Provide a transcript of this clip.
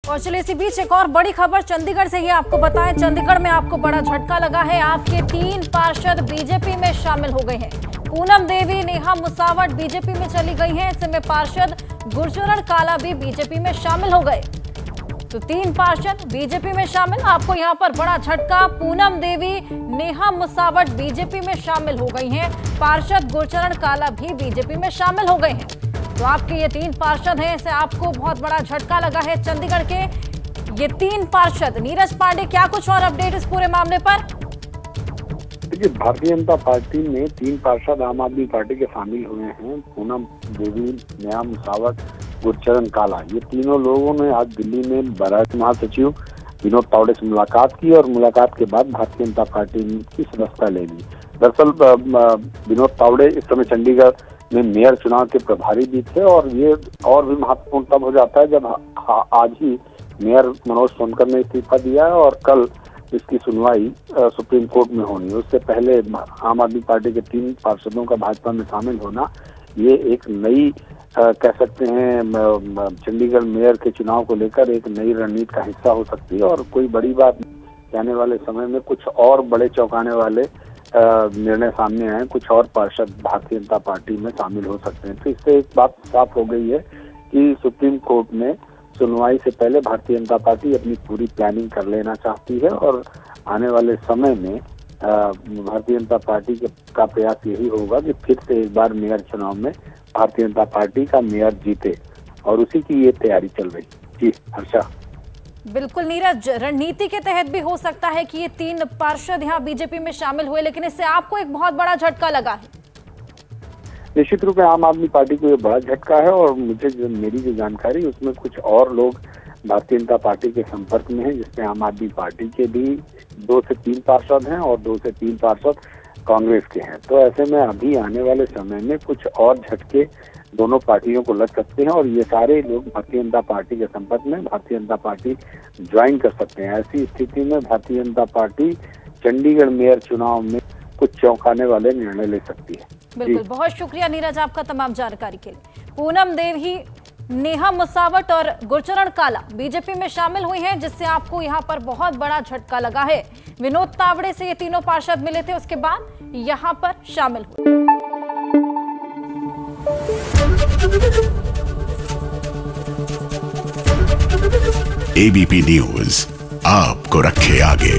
और चलिए इसी बीच एक और बड़ी खबर चंडीगढ़ से ही आपको बताएं। चंडीगढ़ में आपको बड़ा झटका लगा है। आपके 3 पार्षद बीजेपी में शामिल हो गए हैं। पूनम देवी, नेहा मुसावट बीजेपी में चली गई हैं। ऐसे में पार्षद गुरचरण काला भी बीजेपी में शामिल हो गए। तो 3 पार्षद बीजेपी में शामिल। आपको यहाँ पर बड़ा झटका। पूनम देवी, नेहा मुसावट बीजेपी में शामिल हो गई हैं। पार्षद गुरचरण काला भी बीजेपी में शामिल हो गए हैं। तो आपके ये 3 पार्षद हैं, इससे आपको बहुत बड़ा झटका लगा है। चंडीगढ़ के ये 3 पार्षद। नीरज पांडे, क्या कुछ और अपडेट इस पूरे मामले पर? देखिए, भारतीय जनता पार्टी में 3 पार्षद आम आदमी पार्टी के शामिल हुए हैं। पूनम देवी, नेहा मुसावट, गुरचरण काला। ये तीनों लोगों ने आज दिल्ली में राज्य महासचिव विनोद तावड़े से मुलाकात की और मुलाकात के बाद भारतीय जनता पार्टी की सदस्यता ले ली। दरअसल विनोद तावड़े इस समय चंडीगढ़ में मेयर चुनाव के प्रभारी भी थे और ये और भी महत्वपूर्ण तब हो जाता है जब आज ही मेयर मनोज सोनकर ने इस्तीफा दिया है और कल इसकी सुनवाई सुप्रीम कोर्ट में होनी है। उससे पहले आम आदमी पार्टी के 3 पार्षदों का भाजपा में शामिल होना ये एक नई कह सकते हैं चंडीगढ़ मेयर के चुनाव को लेकर एक नई रणनीति का हिस्सा हो सकती है और कोई बड़ी बात नहीं। आने वाले समय में कुछ और बड़े चौंकाने वाले निर्णय सामने आए। कुछ और पार्षद भारतीय जनता पार्टी में शामिल हो सकते हैं। तो इससे एक बात साफ हो गई है कि सुप्रीम कोर्ट में सुनवाई से पहले भारतीय जनता पार्टी अपनी पूरी प्लानिंग कर लेना चाहती है और आने वाले समय में भारतीय जनता पार्टी का प्रयास यही होगा कि फिर से एक बार मेयर चुनाव में भारतीय जनता पार्टी का मेयर जीते और उसी की ये तैयारी चल रही। जी हर्षा। बिल्कुल नीरज, रणनीति के तहत भी हो सकता है कि ये 3 पार्षद यहाँ बीजेपी में शामिल हुए, लेकिन इससे आपको एक बहुत बड़ा झटका लगा है। निश्चित रूप में आम आदमी पार्टी को ये बड़ा झटका है और मुझे मेरी जो जानकारी उसमें कुछ और लोग भारतीय जनता पार्टी के संपर्क में हैं, जिसमें आम आदमी पार्टी के भी 2 से 3 पार्षद हैं और 2 से 3 पार्षद कांग्रेस के हैं। तो ऐसे में अभी आने वाले समय में कुछ और झटके दोनों पार्टियों को लग सकते हैं और ये सारे लोग भारतीय जनता पार्टी के संपर्क में भारतीय जनता पार्टी ज्वाइन कर सकते हैं। ऐसी स्थिति में भारतीय जनता पार्टी चंडीगढ़ मेयर चुनाव में कुछ चौंकाने वाले निर्णय ले सकती है। बिल्कुल, बहुत शुक्रिया नीरज आपका तमाम जानकारी के लिए। पूनम देवी, नेहा मुसावट और गुरचरण काला बीजेपी में शामिल हुई हैं, जिससे आपको यहां पर बहुत बड़ा झटका लगा है। विनोद तावड़े से ये तीनों पार्षद मिले थे, उसके बाद यहां पर शामिल हुए। एबीपी न्यूज आपको रखे आगे।